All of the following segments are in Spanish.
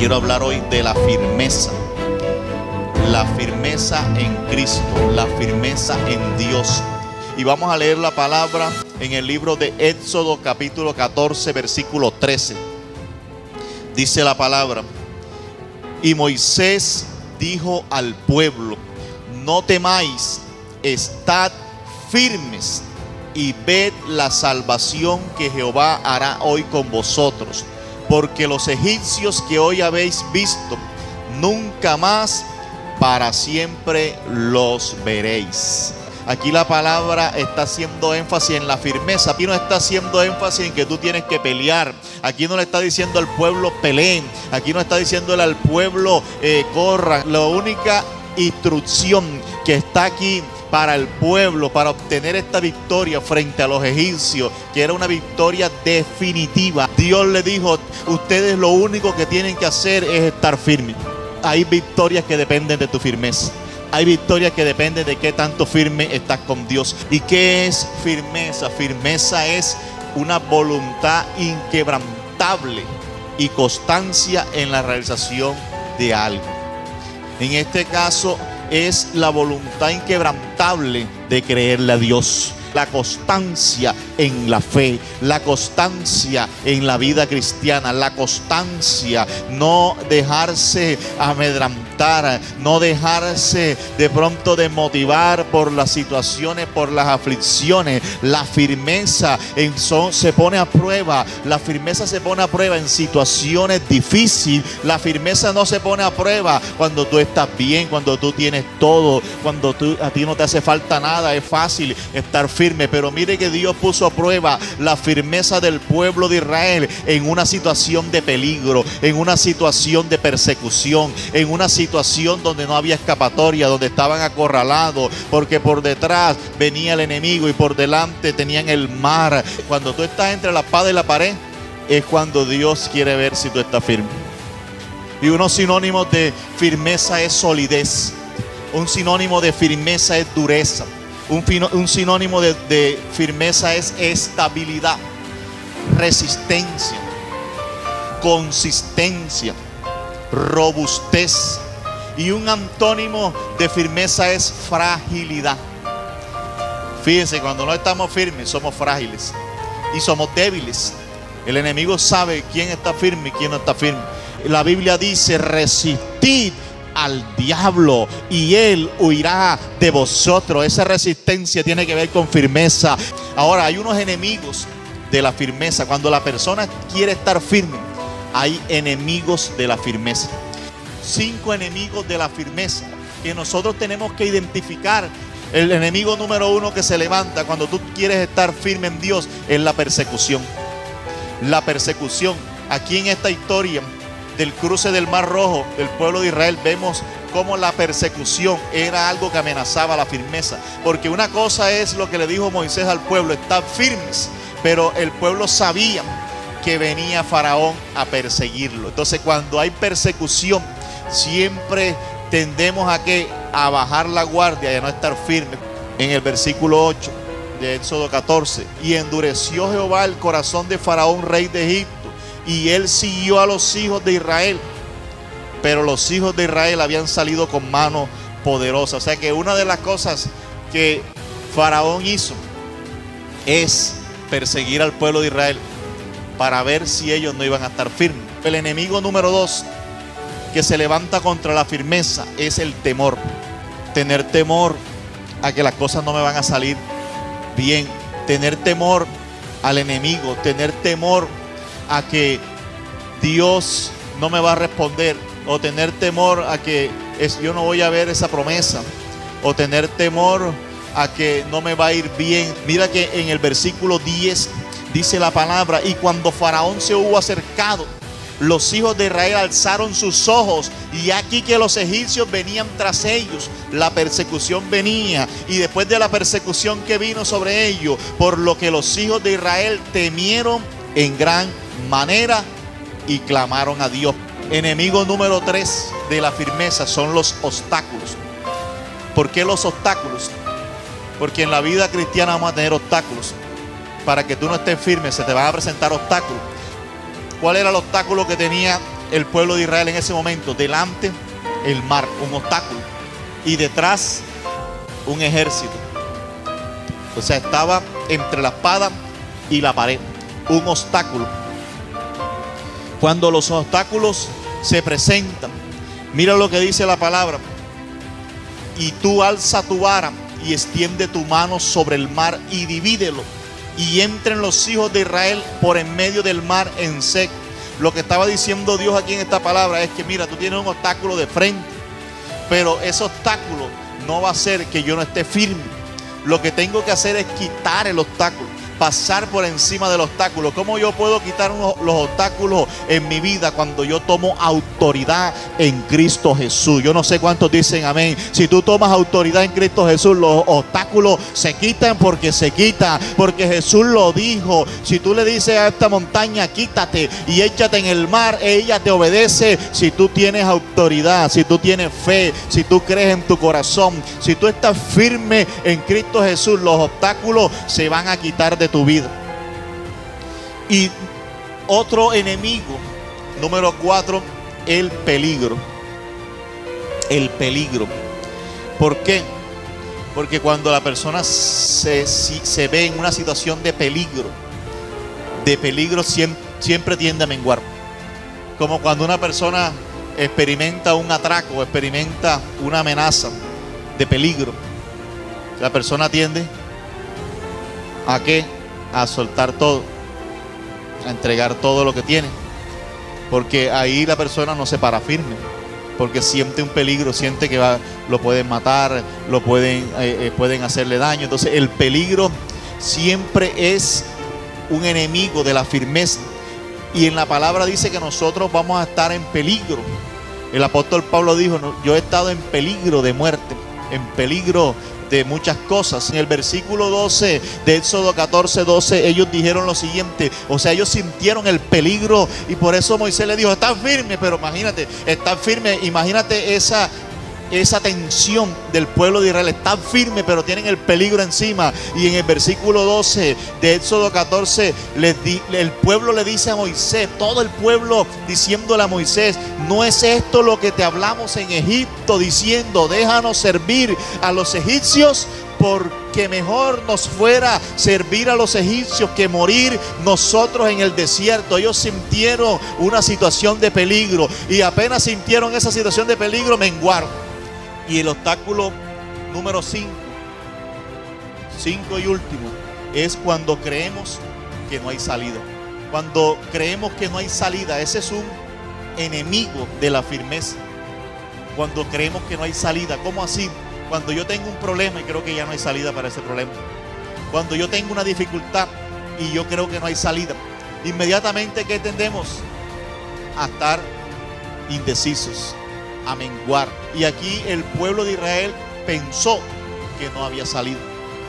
quiero hablar hoy de la firmeza. La firmeza en Cristo, la firmeza en Dios. Y vamos a leer la palabra en el libro de Éxodo capítulo 14 versículo 13. Dice la palabra: y Moisés dijo al pueblo: no temáis, estad firmes y ved la salvación que Jehová hará hoy con vosotros, porque los egipcios que hoy habéis visto, nunca más para siempre los veréis. Aquí la palabra está haciendo énfasis en la firmeza. Aquí no está haciendo énfasis en que tú tienes que pelear. Aquí no le está diciendo al pueblo peleen. Aquí no está diciéndole al pueblo corran. La única instrucción que está aquí para el pueblo, para obtener esta victoria frente a los egipcios, que era una victoria definitiva. Dios le dijo: ustedes lo único que tienen que hacer es estar firmes. Hay victorias que dependen de tu firmeza. Hay victorias que dependen de qué tanto firme estás con Dios. ¿Y qué es firmeza? Firmeza es una voluntad inquebrantable y constancia en la realización de algo. En este caso es la voluntad inquebrantable de creerle a Dios. La constancia en la fe, la constancia en la vida cristiana, la constancia, no dejarse amedrentar, no dejarse de pronto desmotivar por las situaciones, por las aflicciones. La firmeza se pone a prueba. La firmeza se pone a prueba en situaciones difíciles. La firmeza no se pone a prueba cuando tú estás bien, cuando tú tienes todo, cuando a ti no te hace falta nada. Es fácil estar firme. Pero mire que Dios puso a prueba la firmeza del pueblo de Israel en una situación de peligro, en una situación de persecución, en una situación donde no había escapatoria, donde estaban acorralados, porque por detrás venía el enemigo y por delante tenían el mar. Cuando tú estás entre la espada y la pared, es cuando Dios quiere ver si tú estás firme. Y unos sinónimos de firmeza es solidez. Un sinónimo de firmeza es dureza. Un sinónimo de firmeza es estabilidad, resistencia, consistencia, robustez. Y un antónimo de firmeza es fragilidad. Fíjense, cuando no estamos firmes somos frágiles y somos débiles. El enemigo sabe quién está firme y quién no está firme. La Biblia dice: resistid al diablo y él huirá de vosotros. Esa resistencia tiene que ver con firmeza. Ahora, hay unos enemigos de la firmeza. Cuando la persona quiere estar firme, hay enemigos de la firmeza. 5 enemigos de la firmeza que nosotros tenemos que identificar. El enemigo número 1 que se levanta cuando tú quieres estar firme en Dios es la persecución. La persecución. Aquí en esta historia del cruce del Mar Rojo del pueblo de Israel, vemos cómo la persecución era algo que amenazaba la firmeza. Porque una cosa es lo que le dijo Moisés al pueblo: estad firmes. Pero el pueblo sabía que venía Faraón a perseguirlo. Entonces, cuando hay persecución, siempre tendemos a bajar la guardia y a no estar firmes. En el versículo 8 de Éxodo 14: y endureció Jehová el corazón de Faraón, rey de Egipto, y él siguió a los hijos de Israel, pero los hijos de Israel habían salido con mano poderosa. O sea que una de las cosas que Faraón hizo es perseguir al pueblo de Israel para ver si ellos no iban a estar firmes. El enemigo número 2 que se levanta contra la firmeza es el temor. Tener temor a que las cosas no me van a salir bien. Tener temor al enemigo. Tener temor a que Dios no me va a responder, o tener temor a que yo no voy a ver esa promesa, o tener temor a que no me va a ir bien. Mira que en el versículo 10 dice la palabra: y cuando Faraón se hubo acercado, los hijos de Israel alzaron sus ojos, y aquí que los egipcios venían tras ellos. La persecución venía, y después de la persecución que vino sobre ellos, por lo que los hijos de Israel temieron en gran manera y clamaron a Dios. Enemigo número 3 de la firmeza son los obstáculos. ¿Por qué los obstáculos? Porque en la vida cristiana vamos a tener obstáculos. Para que tú no estés firme, se te van a presentar obstáculos. ¿Cuál era el obstáculo que tenía el pueblo de Israel en ese momento? Delante el mar, un obstáculo, y detrás un ejército. O sea, estaba entre la espada y la pared, un obstáculo. Cuando los obstáculos se presentan, mira lo que dice la palabra: y tú alza tu vara y extiende tu mano sobre el mar y divídelo, y entren los hijos de Israel por en medio del mar en seco. Lo que estaba diciendo Dios aquí en esta palabra es que mira, tú tienes un obstáculo de frente, pero ese obstáculo no va a hacer que yo no esté firme. Lo que tengo que hacer es quitar el obstáculo, pasar por encima del obstáculo. ¿Cómo yo puedo quitar los obstáculos en mi vida? Cuando yo tomo autoridad en Cristo Jesús. Yo no sé cuántos dicen amén. Si tú tomas autoridad en Cristo Jesús, los obstáculos se quitan, porque se quitan, porque Jesús lo dijo. Si tú le dices a esta montaña, quítate y échate en el mar, ella te obedece. Si tú tienes autoridad, si tú tienes fe, si tú crees en tu corazón, si tú estás firme en Cristo Jesús, los obstáculos se van a quitar de tu vida. Y otro enemigo, número 4, el peligro. El peligro. ¿Por qué? Porque cuando la persona se ve en una situación de peligro siempre tiende a menguar. Como cuando una persona experimenta un atraco, experimenta una amenaza de peligro, la persona tiende ¿a qué? A soltar todo, a entregar todo lo que tiene, porque ahí la persona no se para firme, porque siente un peligro, siente que lo pueden matar, pueden hacerle daño. Entonces el peligro siempre es un enemigo de la firmeza, y en la palabra dice que nosotros vamos a estar en peligro. El apóstol Pablo dijo: yo he estado en peligro de muerte, en peligro de muchas cosas. En el versículo 12 de Éxodo 14:12, ellos dijeron lo siguiente, o sea, ellos sintieron el peligro, y por eso Moisés le dijo: están firmes. Pero imagínate, están firmes, imagínate esa tensión del pueblo de Israel. Están firmes, pero tienen el peligro encima. Y en el versículo 12 de Éxodo 14, el pueblo le dice a Moisés, todo el pueblo diciéndole a Moisés: ¿no es esto lo que te hablamos en Egipto, diciendo, déjanos servir a los egipcios? Porque mejor nos fuera servir a los egipcios que morir nosotros en el desierto. Ellos sintieron una situación de peligro, y apenas sintieron esa situación de peligro, menguaron. Y el obstáculo número 5 y último, es cuando creemos que no hay salida. Cuando creemos que no hay salida, ese es un enemigo de la firmeza. Cuando creemos que no hay salida. ¿Cómo así? Cuando yo tengo un problema y creo que ya no hay salida para ese problema. Cuando yo tengo una dificultad y yo creo que no hay salida, inmediatamente, ¿qué tendemos? A estar indecisos, a menguar. Y aquí el pueblo de Israel pensó que no había salida,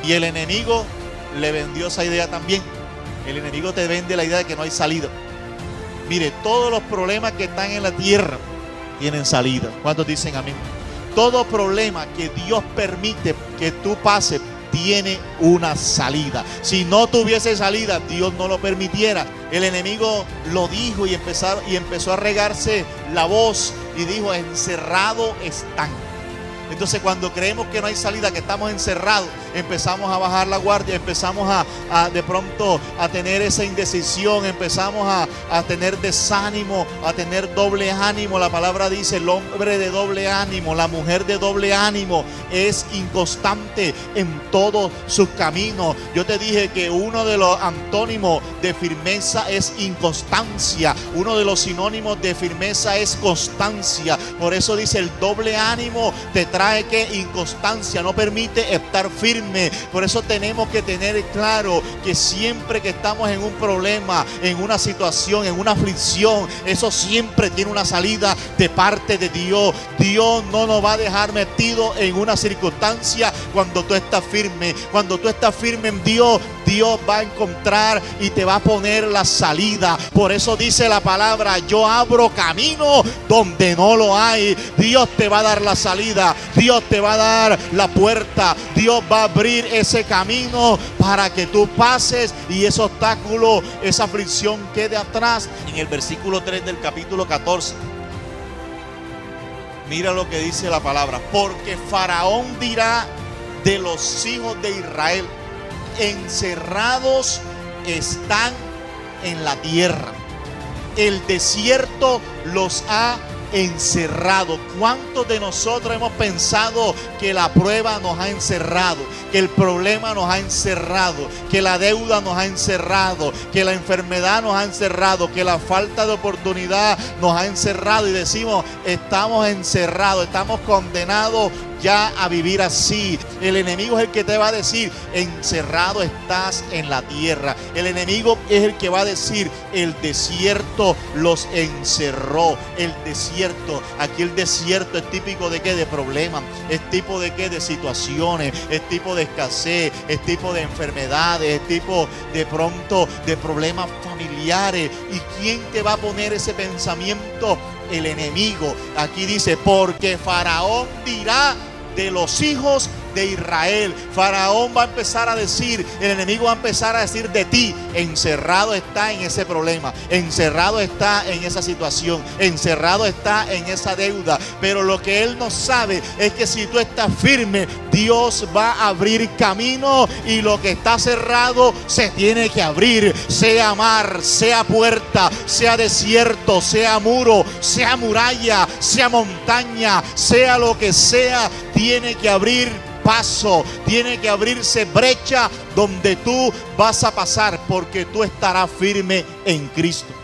y el enemigo le vendió esa idea también. El enemigo te vende la idea de que no hay salida. Mire, todos los problemas que están en la tierra tienen salida. ¿Cuántos dicen amén? Todo problema que Dios permite que tú pases tiene una salida. Si no tuviese salida, Dios no lo permitiera. El enemigo lo dijo, y empezó a regarse la voz, y dijo: encerrado están. Entonces, cuando creemos que no hay salida, que estamos encerrados, empezamos a bajar la guardia, empezamos de pronto a tener esa indecisión, empezamos a tener desánimo, a tener doble ánimo. La palabra dice: el hombre de doble ánimo, la mujer de doble ánimo es inconstante en todos sus caminos. Yo te dije que uno de los antónimos de firmeza es inconstancia, uno de los sinónimos de firmeza es constancia. Por eso dice: el doble ánimo te trae que inconstancia, no permite estar firme. Por eso tenemos que tener claro que siempre que estamos en un problema, en una situación, en una aflicción, eso siempre tiene una salida de parte de Dios. Dios no nos va a dejar metido en una circunstancia cuando tú estás firme. Cuando tú estás firme en Dios, Dios va a encontrar y te va a poner la salida. Por eso dice la palabra: yo abro camino donde no lo hay. Dios te va a dar la salida. Dios te va a dar la puerta. Dios va a abrir ese camino para que tú pases y ese obstáculo, esa aflicción quede atrás. En el versículo 3 del capítulo 14, mira lo que dice la palabra. Porque Faraón dirá de los hijos de Israel: encerrados están en la tierra, el desierto los ha encerrado. ¿Cuántos de nosotros hemos pensado que la prueba nos ha encerrado, que el problema nos ha encerrado, que la deuda nos ha encerrado, que la enfermedad nos ha encerrado, que la falta de oportunidad nos ha encerrado, y decimos: estamos encerrados, estamos condenados ya a vivir así? El enemigo es el que te va a decir: encerrado estás en la tierra. El enemigo es el que va a decir: el desierto los encerró. El desierto, aquí el desierto es típico de qué, de problemas, es tipo de qué, de situaciones, es tipo de escasez, es tipo de enfermedades, es tipo de pronto de problemas familiares. ¿Y quién te va a poner ese pensamiento? El enemigo. Aquí dice: porque Faraón dirá de los hijos de Israel. Faraón va a empezar a decir, el enemigo va a empezar a decir de ti: encerrado está en ese problema, encerrado está en esa situación, encerrado está en esa deuda. Pero lo que él no sabe es que si tú estás firme, Dios va a abrir camino, y lo que está cerrado se tiene que abrir. Sea mar, sea puerta, sea desierto, sea muro, sea muralla, sea montaña, sea lo que sea, tiene que abrir paso, tiene que abrirse brecha donde tú vas a pasar, porque tú estarás firme en Cristo.